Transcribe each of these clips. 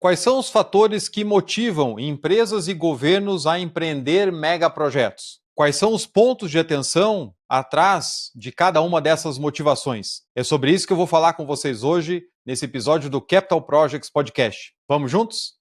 Quais são os fatores que motivam empresas e governos a empreender megaprojetos? Quais são os pontos de atenção atrás de cada uma dessas motivações? É sobre isso que eu vou falar com vocês hoje, nesse episódio do Capital Projects Podcast. Vamos juntos?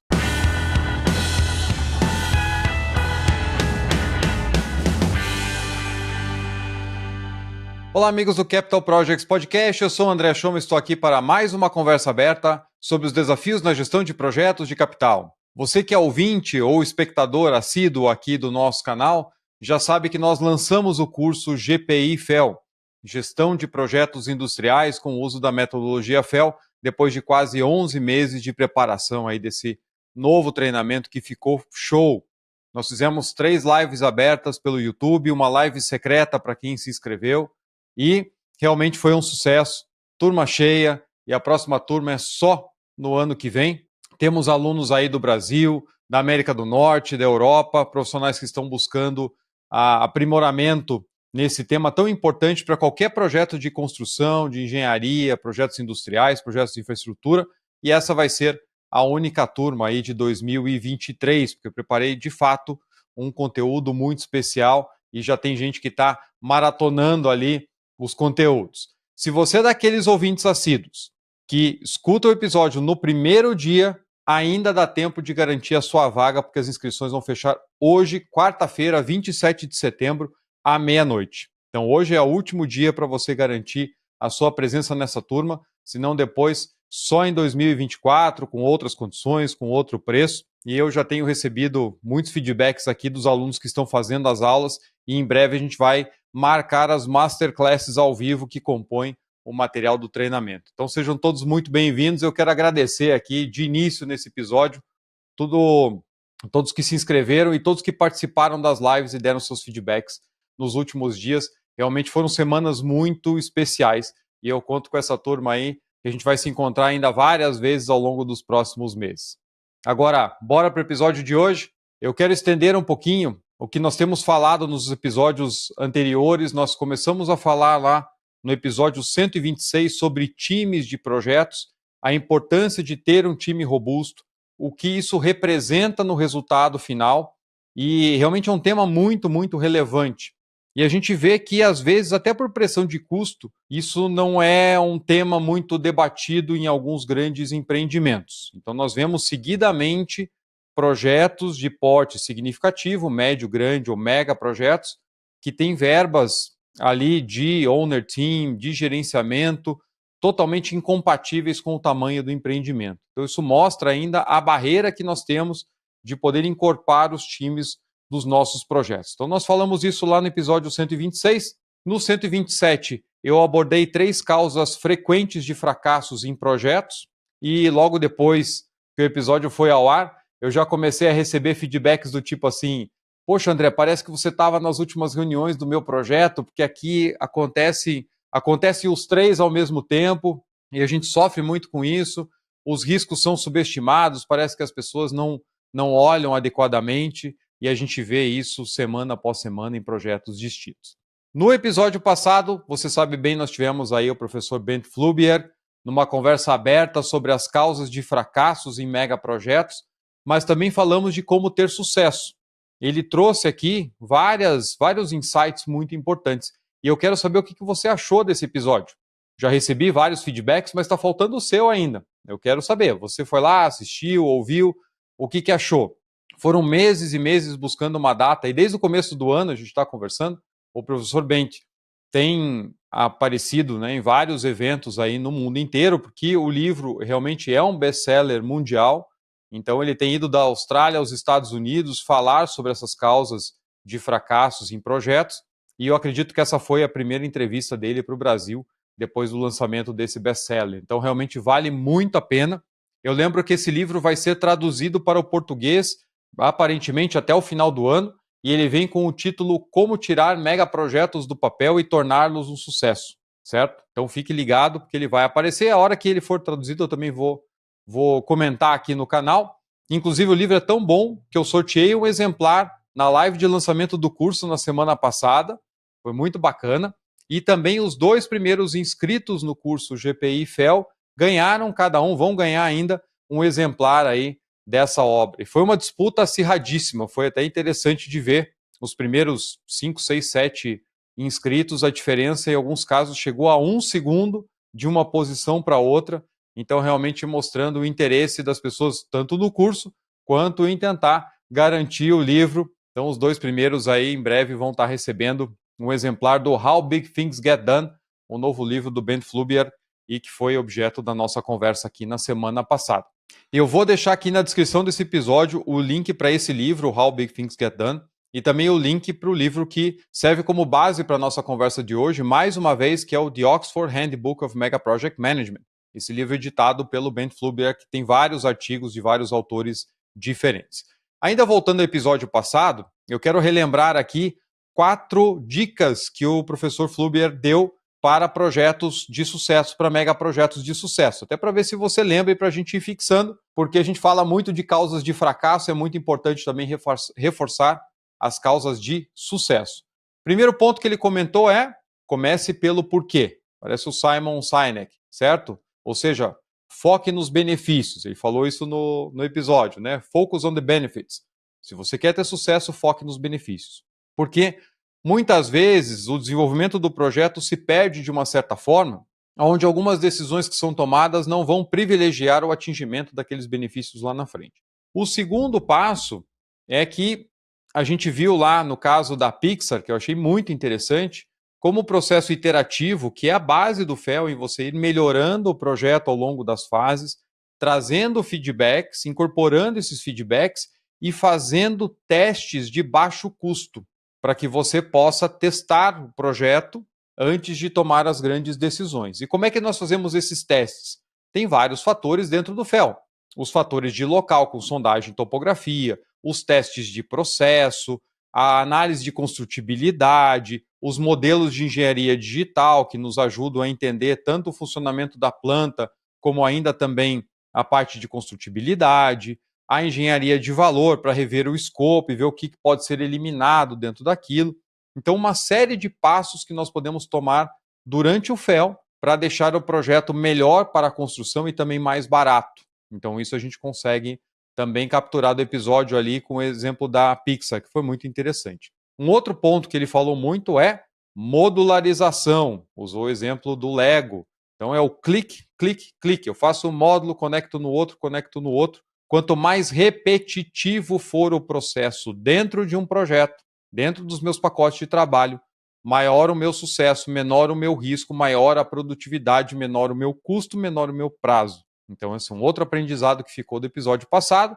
Olá, amigos do Capital Projects Podcast. Eu sou o André Schoma e estou aqui para mais uma conversa aberta sobre os desafios na gestão de projetos de capital. Você que é ouvinte ou espectador assíduo aqui do nosso canal, já sabe que nós lançamos o curso GPI FEL, Gestão de Projetos Industriais com o uso da metodologia FEL, depois de quase 11 meses de preparação aí desse novo treinamento que ficou show. Nós fizemos 3 lives abertas pelo YouTube, uma live secreta para quem se inscreveu, e realmente foi um sucesso, turma cheia, e a próxima turma é só no ano que vem. Temos alunos aí do Brasil, da América do Norte, da Europa, profissionais que estão buscando aprimoramento nesse tema tão importante para qualquer projeto de construção, de engenharia, projetos industriais, projetos de infraestrutura, e essa vai ser a única turma aí de 2023, porque eu preparei de fato um conteúdo muito especial e já tem gente que está maratonando ali os conteúdos. Se você é daqueles ouvintes assíduos que escuta o episódio no primeiro dia, ainda dá tempo de garantir a sua vaga, porque as inscrições vão fechar hoje, quarta-feira, 27 de setembro, à meia-noite. Então hoje é o último dia para você garantir a sua presença nessa turma, senão depois só em 2024, com outras condições, com outro preço. E eu já tenho recebido muitos feedbacks aqui dos alunos que estão fazendo as aulas, e em breve a gente vai marcar as masterclasses ao vivo que compõem o material do treinamento. Então sejam todos muito bem-vindos. Eu quero agradecer aqui de início nesse episódio todos que se inscreveram e todos que participaram das lives e deram seus feedbacks nos últimos dias. Realmente foram semanas muito especiais e eu conto com essa turma aí que a gente vai se encontrar ainda várias vezes ao longo dos próximos meses. Agora, bora para o episódio de hoje. Eu quero estender um pouquinho o que nós temos falado nos episódios anteriores. Nós começamos a falar lá no episódio 126 sobre times de projetos, a importância de ter um time robusto, o que isso representa no resultado final, e realmente é um tema muito, muito relevante. E a gente vê que, às vezes, até por pressão de custo, isso não é um tema muito debatido em alguns grandes empreendimentos. Então, nós vemos seguidamente projetos de porte significativo, médio, grande ou mega projetos, que têm verbas ali de owner team, de gerenciamento, totalmente incompatíveis com o tamanho do empreendimento. Então, isso mostra ainda a barreira que nós temos de poder incorporar os times dos nossos projetos. Então, nós falamos isso lá no episódio 126. No 127, eu abordei 3 causas frequentes de fracassos em projetos, e logo depois que o episódio foi ao ar, eu já comecei a receber feedbacks do tipo assim: poxa, André, parece que você estava nas últimas reuniões do meu projeto, porque aqui acontece os 3 ao mesmo tempo, e a gente sofre muito com isso, os riscos são subestimados, parece que as pessoas não olham adequadamente, e a gente vê isso semana após semana em projetos distintos. No episódio passado, você sabe bem, nós tivemos aí o professor Bent Flubier, numa conversa aberta sobre as causas de fracassos em megaprojetos, mas também falamos de como ter sucesso. Ele trouxe aqui vários insights muito importantes. E eu quero saber o que você achou desse episódio. Já recebi vários feedbacks, mas está faltando o seu ainda. Eu quero saber. Você foi lá, assistiu, ouviu, o que achou? Foram meses e meses buscando uma data, e desde o começo do ano a gente está conversando. O professor Bent tem aparecido, né, em vários eventos aí no mundo inteiro, porque o livro realmente é um best-seller mundial. Então ele tem ido da Austrália aos Estados Unidos falar sobre essas causas de fracassos em projetos, e eu acredito que essa foi a primeira entrevista dele para o Brasil depois do lançamento desse best-seller. Então realmente vale muito a pena. Eu lembro que esse livro vai ser traduzido para o português aparentemente até o final do ano, e ele vem com o título Como Tirar Megaprojetos do Papel e Torná-los um Sucesso, certo? Então fique ligado, porque ele vai aparecer. A hora que ele for traduzido eu também vou comentar aqui no canal. Inclusive o livro é tão bom que eu sorteei um exemplar na live de lançamento do curso na semana passada, foi muito bacana, e também os 2 primeiros inscritos no curso GPI FEL ganharam, cada um, vão ganhar ainda um exemplar aí dessa obra. E foi uma disputa acirradíssima, foi até interessante de ver os primeiros 5, 6, 7 inscritos, a diferença em alguns casos chegou a 1 segundo de uma posição para outra, então realmente mostrando o interesse das pessoas tanto no curso quanto em tentar garantir o livro. Então os 2 primeiros aí em breve vão estar recebendo um exemplar do How Big Things Get Done, o novo livro do Ben Flubier, e que foi objeto da nossa conversa aqui na semana passada. Eu vou deixar aqui na descrição desse episódio o link para esse livro, How Big Things Get Done, e também o link para o livro que serve como base para a nossa conversa de hoje, mais uma vez, que é o The Oxford Handbook of Mega Project Management. Esse livro é editado pelo Ben Flubier, que tem vários artigos de vários autores diferentes. Ainda voltando ao episódio passado, eu quero relembrar aqui 4 dicas que o professor Flubier deu para projetos de sucesso, para megaprojetos de sucesso. Até para ver se você lembra e para a gente ir fixando, porque a gente fala muito de causas de fracasso, é muito importante também reforçar as causas de sucesso. Primeiro ponto que ele comentou é: comece pelo porquê. Parece o Simon Sinek, certo? Ou seja, foque nos benefícios. Ele falou isso no episódio, né? Focus on the benefits. Se você quer ter sucesso, foque nos benefícios. Porque muitas vezes o desenvolvimento do projeto se perde de uma certa forma, onde algumas decisões que são tomadas não vão privilegiar o atingimento daqueles benefícios lá na frente. O segundo passo é que a gente viu lá no caso da Pixar, que eu achei muito interessante, como o processo iterativo, que é a base do FEL, em você ir melhorando o projeto ao longo das fases, trazendo feedbacks, incorporando esses feedbacks e fazendo testes de baixo custo, para que você possa testar o projeto antes de tomar as grandes decisões. E como é que nós fazemos esses testes? Tem vários fatores dentro do FEL. Os fatores de local, com sondagem e topografia, os testes de processo, a análise de construtibilidade, os modelos de engenharia digital, que nos ajudam a entender tanto o funcionamento da planta, como ainda também a parte de construtibilidade, a engenharia de valor para rever o escopo e ver o que pode ser eliminado dentro daquilo. Então, uma série de passos que nós podemos tomar durante o FEL para deixar o projeto melhor para a construção e também mais barato. Então, isso a gente consegue também capturar do episódio ali com o exemplo da Pixar, que foi muito interessante. Um outro ponto que ele falou muito é modularização. Usou o exemplo do Lego. Então, é o clique, clique, clique. Eu faço um módulo, conecto no outro, conecto no outro. Quanto mais repetitivo for o processo dentro de um projeto, dentro dos meus pacotes de trabalho, maior o meu sucesso, menor o meu risco, maior a produtividade, menor o meu custo, menor o meu prazo. Então, esse é um outro aprendizado que ficou do episódio passado.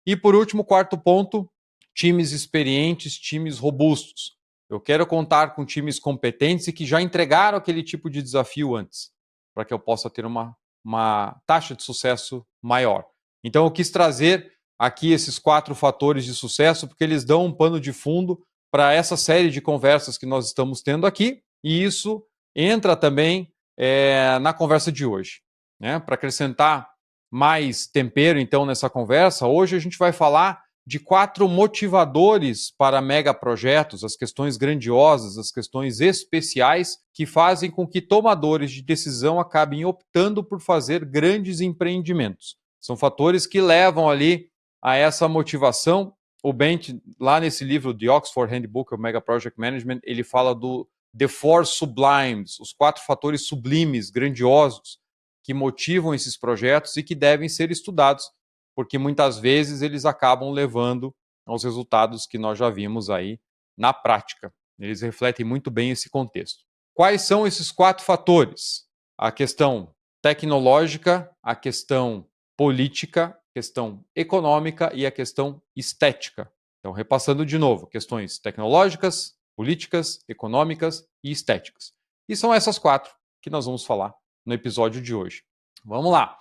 E, por último, quarto ponto, times experientes, times robustos. Eu quero contar com times competentes e que já entregaram aquele tipo de desafio antes, para que eu possa ter uma taxa de sucesso maior. Então, eu quis trazer aqui esses 4 fatores de sucesso, porque eles dão um pano de fundo para essa série de conversas que nós estamos tendo aqui, e isso entra também na conversa de hoje. Né? Para acrescentar mais tempero, então, nessa conversa, hoje a gente vai falar de 4 motivadores para megaprojetos, as questões grandiosas, as questões especiais, que fazem com que tomadores de decisão acabem optando por fazer grandes empreendimentos. São fatores que levam ali a essa motivação. O Bent, lá nesse livro, The Oxford Handbook of Mega Project Management, ele fala do The Four Sublimes, os 4 fatores sublimes, grandiosos, que motivam esses projetos e que devem ser estudados, porque muitas vezes eles acabam levando aos resultados que nós já vimos aí na prática. Eles refletem muito bem esse contexto. Quais são esses 4 fatores? A questão tecnológica, a questão política, a questão econômica e a questão estética. Então, repassando de novo, questões tecnológicas, políticas, econômicas e estéticas. E são essas 4 que nós vamos falar no episódio de hoje. Vamos lá.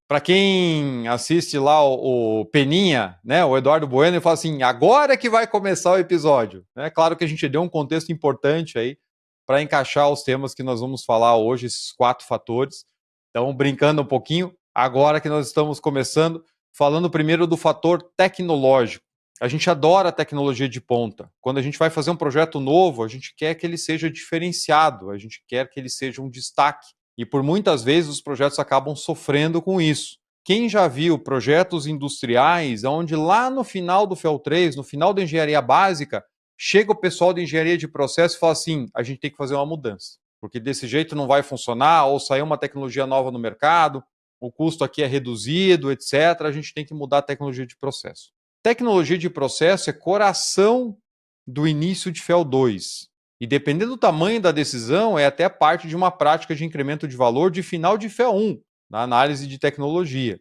Para quem assiste lá o Peninha, né, o Eduardo Bueno, ele fala assim, agora que vai começar o episódio. É claro que a gente deu um contexto importante aí para encaixar os temas que nós vamos falar hoje, esses 4 fatores. Então, brincando um pouquinho, agora que nós estamos começando, falando primeiro do fator tecnológico. A gente adora a tecnologia de ponta. Quando a gente vai fazer um projeto novo, a gente quer que ele seja diferenciado, a gente quer que ele seja um destaque. E por muitas vezes os projetos acabam sofrendo com isso. Quem já viu projetos industriais onde lá no final do FEL 3, no final da engenharia básica, chega o pessoal de engenharia de processo e fala assim, a gente tem que fazer uma mudança, porque desse jeito não vai funcionar, ou saiu uma tecnologia nova no mercado, o custo aqui é reduzido, etc. A gente tem que mudar a tecnologia de processo. Tecnologia de processo é coração do início de FEL 2. E dependendo do tamanho da decisão, é até parte de uma prática de incremento de valor de final de FEL 1, na análise de tecnologia.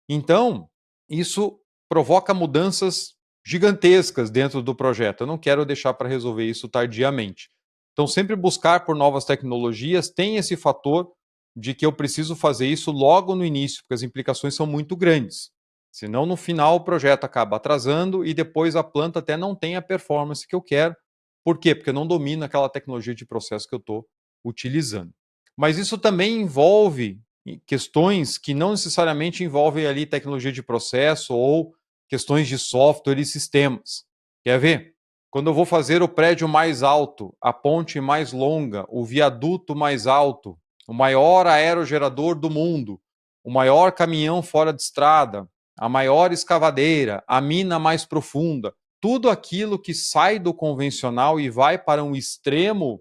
Então, isso provoca mudanças gigantescas dentro do projeto. Eu não quero deixar para resolver isso tardiamente. Então, sempre buscar por novas tecnologias tem esse fator de que eu preciso fazer isso logo no início, porque as implicações são muito grandes. Senão, no final, o projeto acaba atrasando e depois a planta até não tem a performance que eu quero. Por quê? Porque eu não domino aquela tecnologia de processo que eu estou utilizando. Mas isso também envolve questões que não necessariamente envolvem ali tecnologia de processo ou questões de software e sistemas. Quer ver? Quando eu vou fazer o prédio mais alto, a ponte mais longa, o viaduto mais alto, o maior aerogerador do mundo, o maior caminhão fora de estrada, a maior escavadeira, a mina mais profunda, tudo aquilo que sai do convencional e vai para um extremo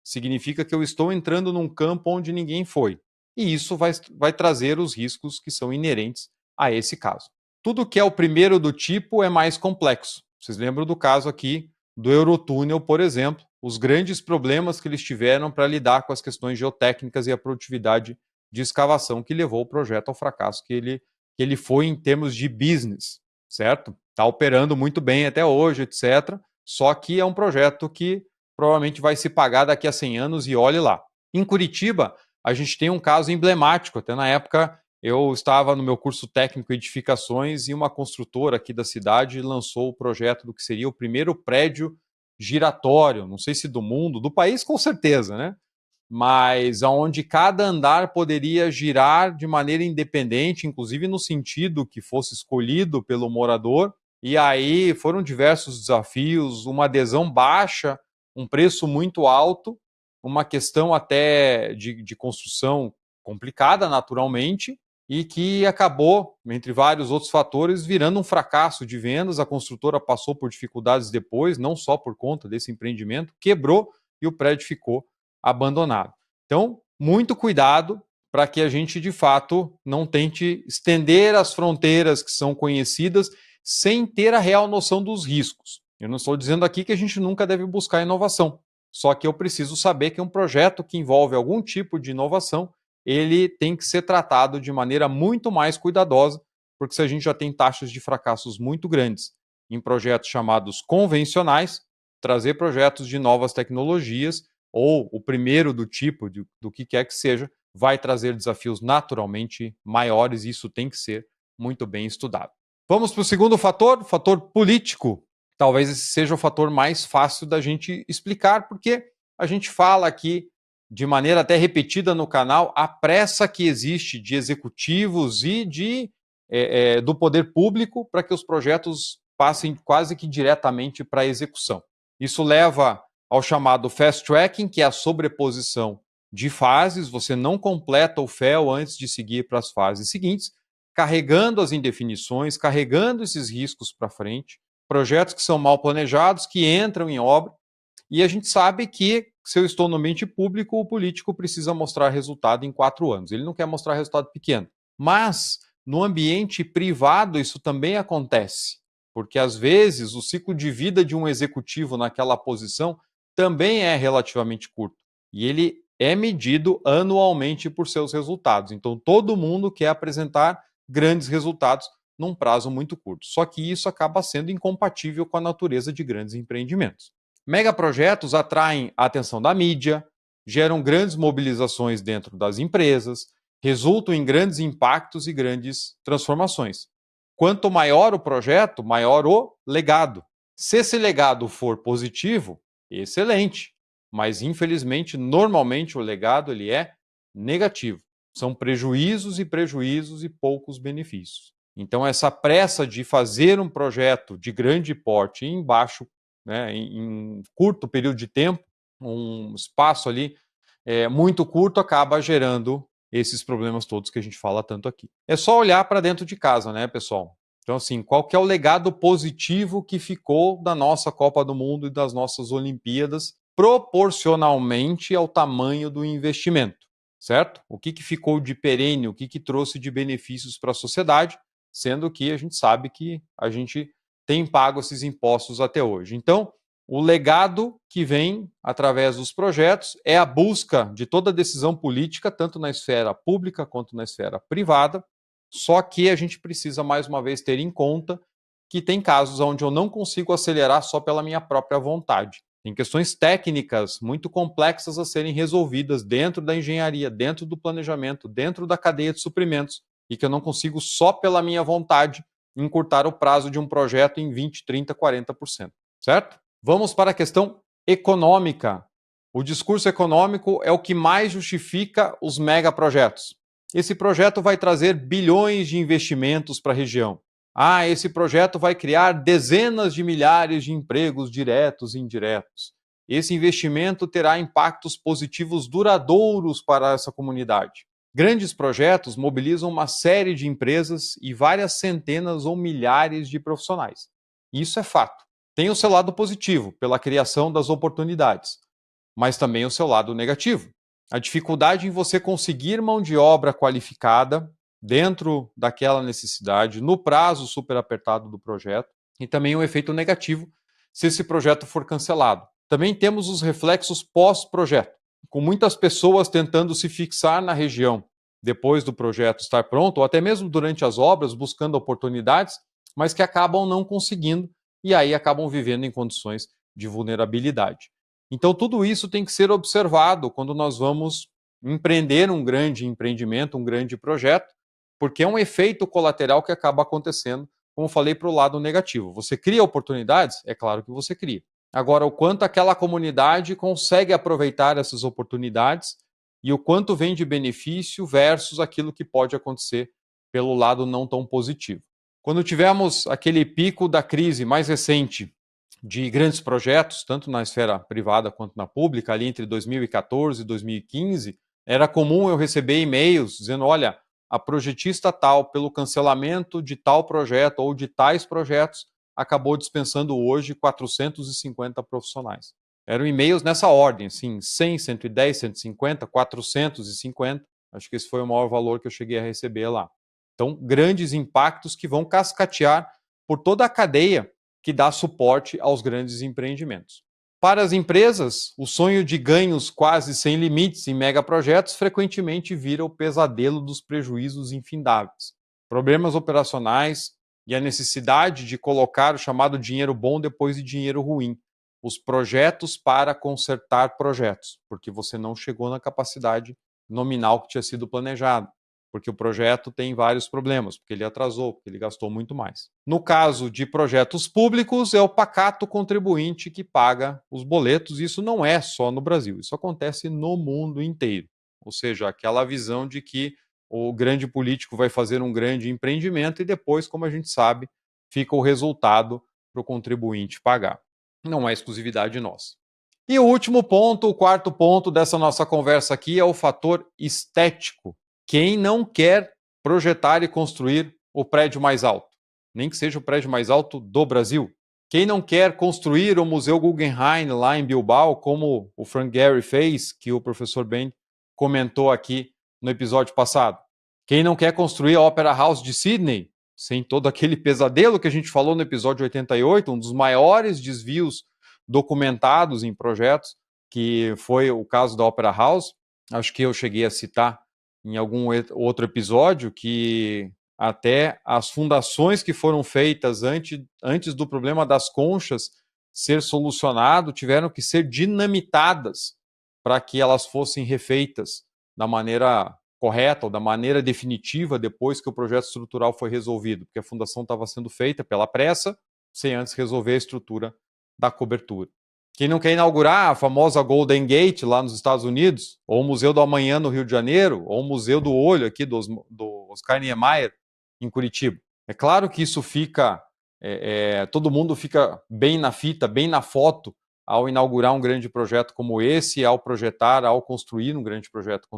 significa que eu estou entrando num campo onde ninguém foi. E isso vai trazer os riscos que são inerentes a esse caso. Tudo que é o primeiro do tipo é mais complexo. Vocês lembram do caso aqui do Eurotúnel, por exemplo, os grandes problemas que eles tiveram para lidar com as questões geotécnicas e a produtividade de escavação que levou o projeto ao fracasso que ele foi em termos de business, certo? Está operando muito bem até hoje, etc. Só que é um projeto que provavelmente vai se pagar daqui a 100 anos e olhe lá. Em Curitiba, a gente tem um caso emblemático. Até na época, eu estava no meu curso técnico Edificações e uma construtora aqui da cidade lançou o projeto do que seria o primeiro prédio giratório, não sei se do mundo, do país com certeza, né? Mas onde cada andar poderia girar de maneira independente, inclusive no sentido que fosse escolhido pelo morador. E aí foram diversos desafios, uma adesão baixa, um preço muito alto, uma questão até de construção complicada, naturalmente, e que acabou, entre vários outros fatores, virando um fracasso de vendas. A construtora passou por dificuldades depois, não só por conta desse empreendimento, quebrou e o prédio ficou abandonado. Então, muito cuidado para que a gente, de fato, não tente estender as fronteiras que são conhecidas sem ter a real noção dos riscos. Eu não estou dizendo aqui que a gente nunca deve buscar inovação, só que eu preciso saber que um projeto que envolve algum tipo de inovação, ele tem que ser tratado de maneira muito mais cuidadosa, porque se a gente já tem taxas de fracassos muito grandes em projetos chamados convencionais, trazer projetos de novas tecnologias ou o primeiro do tipo, do que quer que seja, vai trazer desafios naturalmente maiores e isso tem que ser muito bem estudado. Vamos para o segundo fator, o fator político. Talvez esse seja o fator mais fácil da gente explicar, porque a gente fala aqui de maneira até repetida no canal a pressa que existe de executivos e do poder público para que os projetos passem quase que diretamente para a execução. Isso leva ao chamado fast tracking, que é a sobreposição de fases. Você não completa o FEL antes de seguir para as fases seguintes, carregando as indefinições, carregando esses riscos para frente, projetos que são mal planejados, que entram em obra, e a gente sabe que, se eu estou no ambiente público, o político precisa mostrar resultado em 4 anos. Ele não quer mostrar resultado pequeno. Mas, no ambiente privado, isso também acontece, porque, às vezes, o ciclo de vida de um executivo naquela posição também é relativamente curto. E ele é medido anualmente por seus resultados. Então, todo mundo quer apresentar grandes resultados num prazo muito curto. Só que isso acaba sendo incompatível com a natureza de grandes empreendimentos. Megaprojetos atraem a atenção da mídia, geram grandes mobilizações dentro das empresas, resultam em grandes impactos e grandes transformações. Quanto maior o projeto, maior o legado. Se esse legado for positivo, excelente. Mas, infelizmente, normalmente o legado ele é negativo. São prejuízos e prejuízos e poucos benefícios. Então, essa pressa de fazer um projeto de grande porte em baixo, né, em curto período de tempo, um espaço ali muito curto, acaba gerando esses problemas todos que a gente fala tanto aqui. É só olhar para dentro de casa, né, pessoal? Então, assim, qual que é o legado positivo que ficou da nossa Copa do Mundo e das nossas Olimpíadas proporcionalmente ao tamanho do investimento, certo? O que ficou de perene, o que trouxe de benefícios para a sociedade, sendo que a gente sabe que a gente tem pago esses impostos até hoje. Então, o legado que vem através dos projetos é a busca de toda decisão política, tanto na esfera pública quanto na esfera privada, só que a gente precisa, mais uma vez, ter em conta que tem casos onde eu não consigo acelerar só pela minha própria vontade. Tem questões técnicas muito complexas a serem resolvidas dentro da engenharia, dentro do planejamento, dentro da cadeia de suprimentos, e que eu não consigo só pela minha vontade encurtar o prazo de um projeto em 20, 30, 40%, certo? Vamos para a questão econômica. O discurso econômico é o que mais justifica os megaprojetos. Esse projeto vai trazer bilhões de investimentos para a região. Ah, esse projeto vai criar dezenas de milhares de empregos diretos e indiretos. Esse investimento terá impactos positivos duradouros para essa comunidade. Grandes projetos mobilizam uma série de empresas e várias centenas ou milhares de profissionais. Isso é fato. Tem o seu lado positivo, pela criação das oportunidades, mas também o seu lado negativo. A dificuldade em você conseguir mão de obra qualificada dentro daquela necessidade, no prazo super apertado do projeto, e também um efeito negativo se esse projeto for cancelado. Também temos os reflexos pós-projeto, com muitas pessoas tentando se fixar na região depois do projeto estar pronto, ou até mesmo durante as obras, buscando oportunidades, mas que acabam não conseguindo e aí acabam vivendo em condições de vulnerabilidade. Então, tudo isso tem que ser observado quando nós vamos empreender um grande empreendimento, um grande projeto, porque é um efeito colateral que acaba acontecendo, como falei, para o lado negativo. Você cria oportunidades? É claro que você cria. Agora, o quanto aquela comunidade consegue aproveitar essas oportunidades e o quanto vem de benefício versus aquilo que pode acontecer pelo lado não tão positivo. Quando tivemos aquele pico da crise mais recente de grandes projetos, tanto na esfera privada quanto na pública, ali entre 2014 e 2015, era comum eu receber e-mails dizendo, olha, a projetista tal, pelo cancelamento de tal projeto ou de tais projetos, acabou dispensando hoje 450 profissionais. Eram e-mails nessa ordem, assim, 100, 110, 150, 450, acho que esse foi o maior valor que eu cheguei a receber lá. Então, grandes impactos que vão cascatear por toda a cadeia que dá suporte aos grandes empreendimentos. Para as empresas, o sonho de ganhos quase sem limites em megaprojetos frequentemente vira o pesadelo dos prejuízos infindáveis. Problemas operacionais e a necessidade de colocar o chamado dinheiro bom depois de dinheiro ruim. Os projetos para consertar projetos, porque você não chegou na capacidade nominal que tinha sido planejado, porque o projeto tem vários problemas, porque ele atrasou, porque ele gastou muito mais. No caso de projetos públicos, é o pacato contribuinte que paga os boletos, e isso não é só no Brasil, isso acontece no mundo inteiro. Ou seja, aquela visão de que o grande político vai fazer um grande empreendimento e depois, como a gente sabe, fica o resultado para o contribuinte pagar. Não é exclusividade nossa. E o último ponto, o quarto ponto dessa nossa conversa aqui é o fator estético. Quem não quer projetar e construir o prédio mais alto? Nem que seja o prédio mais alto do Brasil. Quem não quer construir o Museu Guggenheim lá em Bilbao, como o Frank Gehry fez, que o professor Ben comentou aqui no episódio passado? Quem não quer construir a Opera House de Sydney, sem todo aquele pesadelo que a gente falou no episódio 88, um dos maiores desvios documentados em projetos, que foi o caso da Opera House? Acho que eu cheguei a citar em algum outro episódio que até as fundações que foram feitas antes do problema das conchas ser solucionado tiveram que ser dinamitadas para que elas fossem refeitas da maneira correta ou da maneira definitiva depois que o projeto estrutural foi resolvido, porque a fundação estava sendo feita pela pressa, sem antes resolver a eestrutura da cobertura. Quem não quer inaugurar a famosa Golden Gate lá nos Estados Unidos, ou o Museu do Amanhã no Rio de Janeiro, ou o Museu do Olho aqui do Oscar Niemeyer em Curitiba. É claro que isso fica, todo mundo fica bem na fita, bem na foto, ao inaugurar um grande projeto como esse, ao projetar, ao construir um grande projeto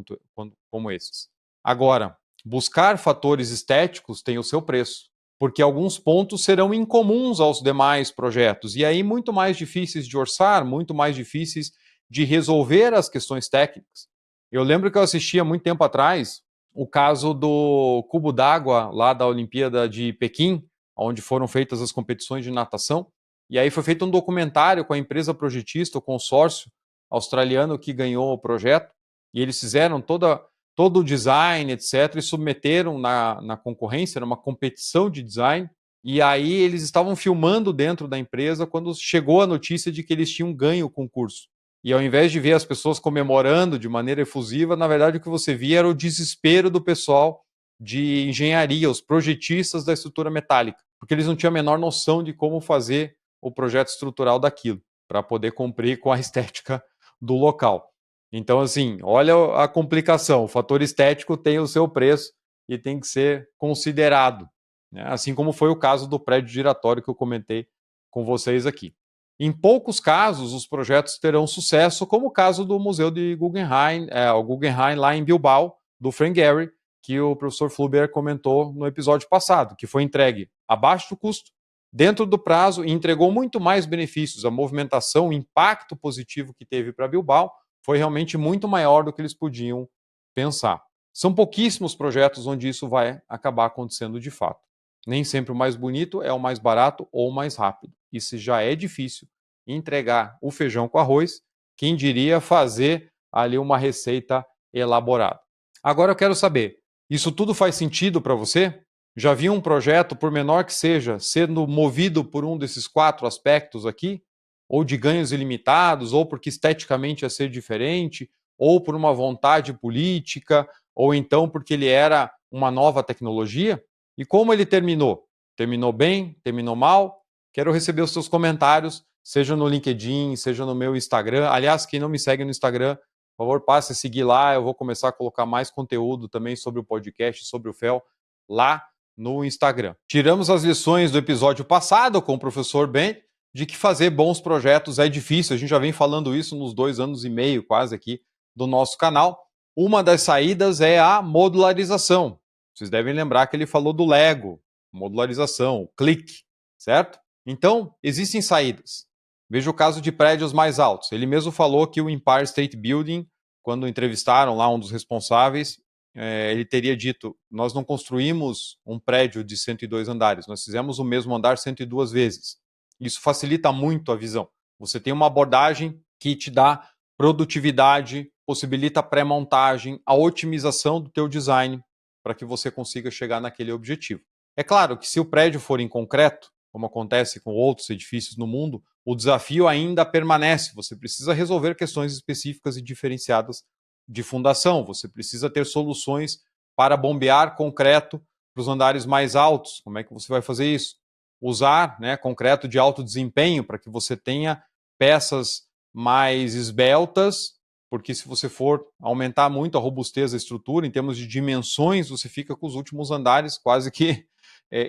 como esses. Agora, buscar fatores estéticos tem o seu preço, porque alguns pontos serão incomuns aos demais projetos, e aí muito mais difíceis de orçar, muito mais difíceis de resolver as questões técnicas. Eu lembro que eu assisti há muito tempo atrás o caso do cubo d'água lá da Olimpíada de Pequim, onde foram feitas as competições de natação, e aí foi feito um documentário com a empresa projetista, o consórcio australiano que ganhou o projeto, e eles fizeram todo o design, etc., e submeteram na concorrência, era uma competição de design, e aí eles estavam filmando dentro da empresa quando chegou a notícia de que eles tinham ganho o concurso. E ao invés de ver as pessoas comemorando de maneira efusiva, na verdade o que você via era o desespero do pessoal de engenharia, os projetistas da estrutura metálica, porque eles não tinham a menor noção de como fazer o projeto estrutural daquilo, para poder cumprir com a estética do local. Então, assim, olha a complicação. O fator estético tem o seu preço e tem que ser considerado, né? Assim como foi o caso do prédio giratório que eu comentei com vocês aqui. Em poucos casos, os projetos terão sucesso, como o caso do Museu de Guggenheim, o Guggenheim lá em Bilbao, do Frank Gehry, que o professor Fluber comentou no episódio passado, que foi entregue abaixo do custo, dentro do prazo, e entregou muito mais benefícios. A movimentação, o impacto positivo que teve para Bilbao foi realmente muito maior do que eles podiam pensar. São pouquíssimos projetos onde isso vai acabar acontecendo de fato. Nem sempre o mais bonito é o mais barato ou o mais rápido. E se já é difícil entregar o feijão com arroz, quem diria fazer ali uma receita elaborada. Agora eu quero saber, isso tudo faz sentido para você? Já viu um projeto, por menor que seja, sendo movido por um desses 4 aspectos aqui? Ou de ganhos ilimitados, ou porque esteticamente ia ser diferente, ou por uma vontade política, ou então porque ele era uma nova tecnologia? E como ele terminou? Terminou bem? Terminou mal? Quero receber os seus comentários, seja no LinkedIn, seja no meu Instagram. Aliás, quem não me segue no Instagram, por favor, passe a seguir lá. Eu vou começar a colocar mais conteúdo também sobre o podcast, sobre o FEL, lá no Instagram. Tiramos as lições do episódio passado com o professor Ben, de que fazer bons projetos é difícil. A gente já vem falando isso nos 2 anos e meio quase aqui do nosso canal. Uma das saídas é a modularização. Vocês devem lembrar que ele falou do Lego, modularização, clique, certo? Então, existem saídas. Veja o caso de prédios mais altos. Ele mesmo falou que o Empire State Building, quando entrevistaram lá um dos responsáveis, ele teria dito, nós não construímos um prédio de 102 andares, nós fizemos o mesmo andar 102 vezes. Isso facilita muito a visão. Você tem uma abordagem que te dá produtividade, possibilita a pré-montagem, a otimização do teu design para que você consiga chegar naquele objetivo. É claro que se o prédio for em concreto, como acontece com outros edifícios no mundo, o desafio ainda permanece. Você precisa resolver questões específicas e diferenciadas de fundação. Você precisa ter soluções para bombear concreto para os andares mais altos. Como é que você vai fazer isso? Usar, né, concreto de alto desempenho para que você tenha peças mais esbeltas, porque se você for aumentar muito a robustez da estrutura, em termos de dimensões, você fica com os últimos andares quase que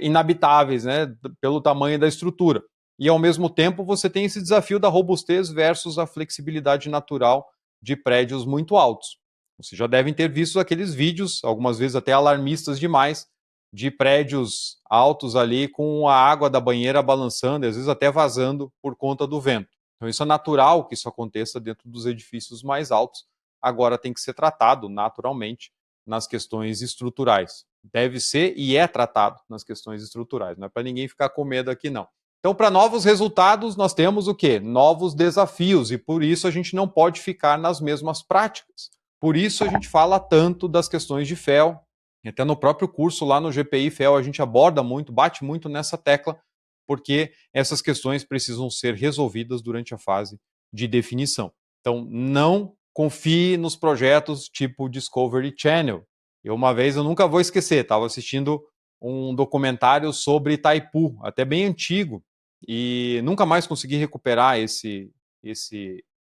inabitáveis, né, pelo tamanho da estrutura. E, ao mesmo tempo, você tem esse desafio da robustez versus a flexibilidade natural de prédios muito altos. Vocês já devem ter visto aqueles vídeos, algumas vezes até alarmistas demais, de prédios altos ali com a água da banheira balançando, e às vezes até vazando por conta do vento. Então isso é natural que isso aconteça dentro dos edifícios mais altos. Agora tem que ser tratado naturalmente nas questões estruturais. Deve ser e é tratado nas questões estruturais. Não é para ninguém ficar com medo aqui, não. Então, para novos resultados, nós temos o quê? Novos desafios, e por isso a gente não pode ficar nas mesmas práticas. Por isso a gente fala tanto das questões de FEL, até no próprio curso lá no GPI FEL a gente aborda muito, bate muito nessa tecla, porque essas questões precisam ser resolvidas durante a fase de definição. Então, não confie nos projetos tipo Discovery Channel. Eu nunca vou esquecer, estava assistindo um documentário sobre Itaipu, até bem antigo, e nunca mais consegui recuperar esse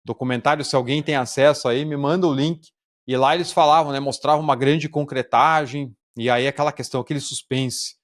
documentário. Se alguém tem acesso aí, me manda o link. E lá eles falavam, né, mostravam uma grande concretagem, e aí aquela questão, aquele suspense.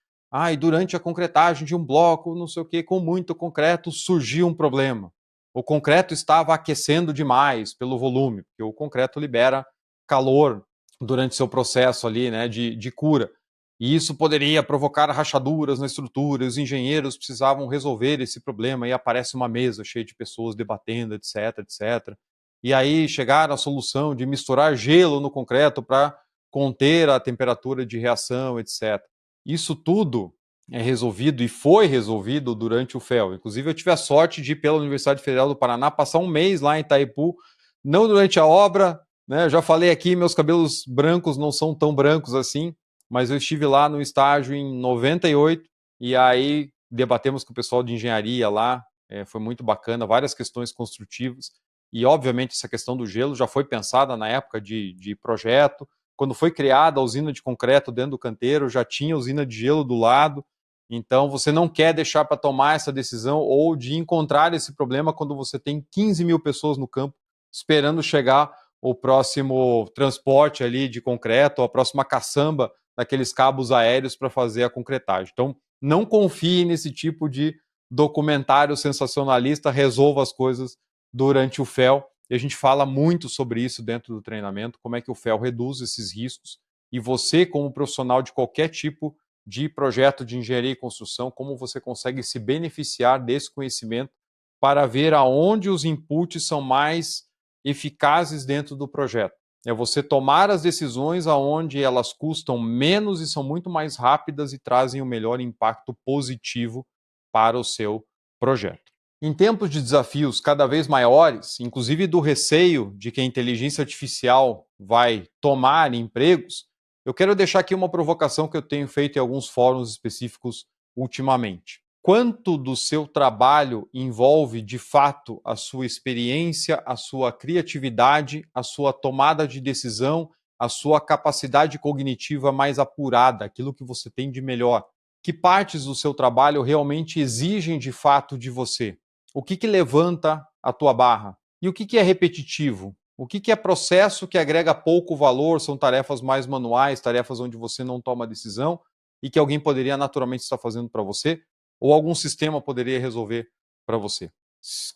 E durante a concretagem de um bloco, não sei o que, com muito concreto, surgiu um problema. O concreto estava aquecendo demais pelo volume, porque o concreto libera calor durante seu processo ali, né, de cura. E isso poderia provocar rachaduras na estrutura, os engenheiros precisavam resolver esse problema, e aparece uma mesa cheia de pessoas debatendo, etc, etc. E aí chegaram à solução de misturar gelo no concreto para conter a temperatura de reação, etc. Isso tudo é resolvido e foi resolvido durante o FEL. Inclusive, eu tive a sorte de ir pela Universidade Federal do Paraná, passar um mês lá em Itaipu, não durante a obra, né? Eu já falei aqui, meus cabelos brancos não são tão brancos assim, mas eu estive lá no estágio em 98 e aí debatemos com o pessoal de engenharia lá, foi muito bacana, várias questões construtivas e obviamente essa questão do gelo já foi pensada na época de projeto, quando foi criada a usina de concreto dentro do canteiro, já tinha usina de gelo do lado, então você não quer deixar para tomar essa decisão ou de encontrar esse problema quando você tem 15 mil pessoas no campo esperando chegar o próximo transporte ali de concreto, a próxima caçamba daqueles cabos aéreos para fazer a concretagem. Então, não confie nesse tipo de documentário sensacionalista, resolva as coisas durante o FEL. E a gente fala muito sobre isso dentro do treinamento, como é que o FEL reduz esses riscos. E você, como profissional de qualquer tipo de projeto de engenharia e construção, como você consegue se beneficiar desse conhecimento para ver aonde os inputs são mais eficazes dentro do projeto. É você tomar as decisões aonde elas custam menos e são muito mais rápidas e trazem o melhor impacto positivo para o seu projeto. Em tempos de desafios cada vez maiores, inclusive do receio de que a inteligência artificial vai tomar empregos, eu quero deixar aqui uma provocação que eu tenho feito em alguns fóruns específicos ultimamente. Quanto do seu trabalho envolve, de fato, a sua experiência, a sua criatividade, a sua tomada de decisão, a sua capacidade cognitiva mais apurada, aquilo que você tem de melhor? Que partes do seu trabalho realmente exigem, de fato, de você? O que levanta a tua barra? E o que é repetitivo? O que é processo que agrega pouco valor? São tarefas mais manuais, tarefas onde você não toma decisão e que alguém poderia naturalmente estar fazendo para você? Ou algum sistema poderia resolver para você?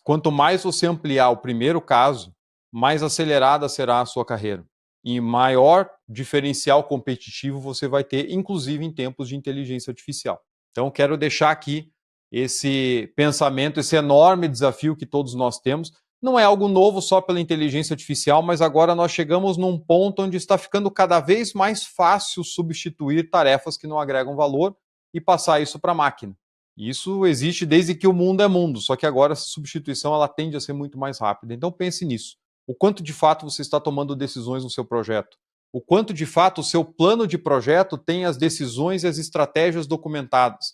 Quanto mais você ampliar o primeiro caso, mais acelerada será a sua carreira. E maior diferencial competitivo você vai ter, inclusive em tempos de inteligência artificial. Então, quero deixar aqui esse pensamento, esse enorme desafio que todos nós temos. Não é algo novo só pela inteligência artificial, mas agora nós chegamos num ponto onde está ficando cada vez mais fácil substituir tarefas que não agregam valor e passar isso para a máquina. Isso existe desde que o mundo é mundo, só que agora essa substituição ela tende a ser muito mais rápida. Então pense nisso. O quanto de fato você está tomando decisões no seu projeto? O quanto de fato o seu plano de projeto tem as decisões e as estratégias documentadas?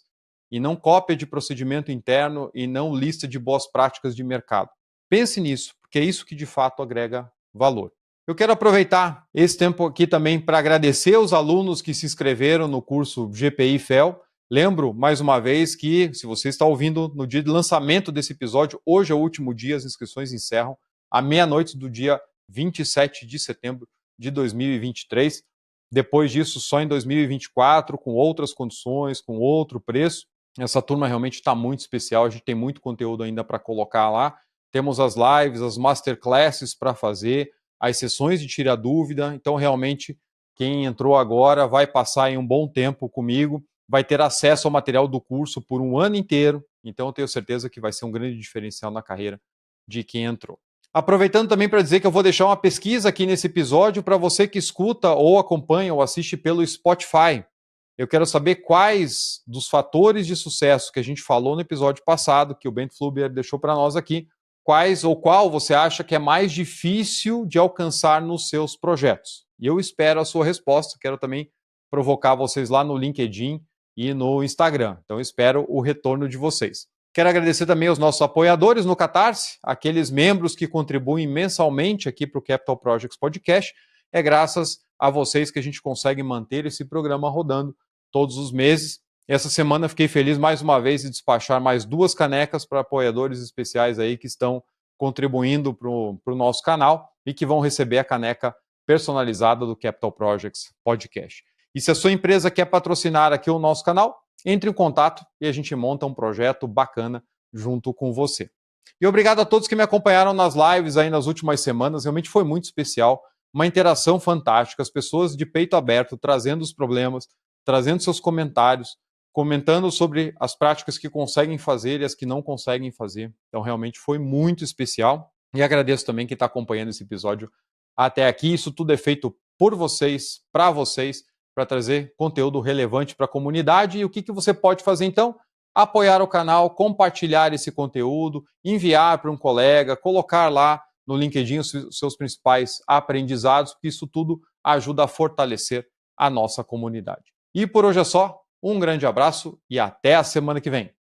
E não cópia de procedimento interno e não lista de boas práticas de mercado. Pense nisso, porque é isso que de fato agrega valor. Eu quero aproveitar esse tempo aqui também para agradecer os alunos que se inscreveram no curso GPI FEL. Lembro, mais uma vez, que se você está ouvindo no dia de lançamento desse episódio, hoje é o último dia, as inscrições encerram à meia-noite do dia 27 de setembro de 2023. Depois disso, só em 2024, com outras condições, com outro preço. Essa turma realmente está muito especial, a gente tem muito conteúdo ainda para colocar lá. Temos as lives, as masterclasses para fazer, as sessões de tira dúvida. Então, realmente, quem entrou agora vai passar aí um bom tempo comigo, vai ter acesso ao material do curso por um ano inteiro, então eu tenho certeza que vai ser um grande diferencial na carreira de quem entrou. Aproveitando também para dizer que eu vou deixar uma pesquisa aqui nesse episódio para você que escuta ou acompanha ou assiste pelo Spotify. Eu quero saber quais dos fatores de sucesso que a gente falou no episódio passado, que o Bent Fluber deixou para nós aqui, quais ou qual você acha que é mais difícil de alcançar nos seus projetos. E eu espero a sua resposta, quero também provocar vocês lá no LinkedIn e no Instagram. Então, espero o retorno de vocês. Quero agradecer também aos nossos apoiadores no Catarse, aqueles membros que contribuem mensalmente aqui para o Capital Projects Podcast. É graças a vocês que a gente consegue manter esse programa rodando todos os meses. Essa semana fiquei feliz mais uma vez de despachar mais 2 canecas para apoiadores especiais aí que estão contribuindo para o nosso canal e que vão receber a caneca personalizada do Capital Projects Podcast. E se a sua empresa quer patrocinar aqui o nosso canal, entre em contato e a gente monta um projeto bacana junto com você. E obrigado a todos que me acompanharam nas lives aí nas últimas semanas, realmente foi muito especial uma interação fantástica, as pessoas de peito aberto, trazendo os problemas, trazendo seus comentários, comentando sobre as práticas que conseguem fazer e as que não conseguem fazer. Então, realmente foi muito especial. E agradeço também quem está acompanhando esse episódio até aqui. Isso tudo é feito por vocês, para trazer conteúdo relevante para a comunidade. E o que você pode fazer, então? Apoiar o canal, compartilhar esse conteúdo, enviar para um colega, colocar lá no LinkedIn os seus principais aprendizados, porque isso tudo ajuda a fortalecer a nossa comunidade. E por hoje é só. Um grande abraço e até a semana que vem.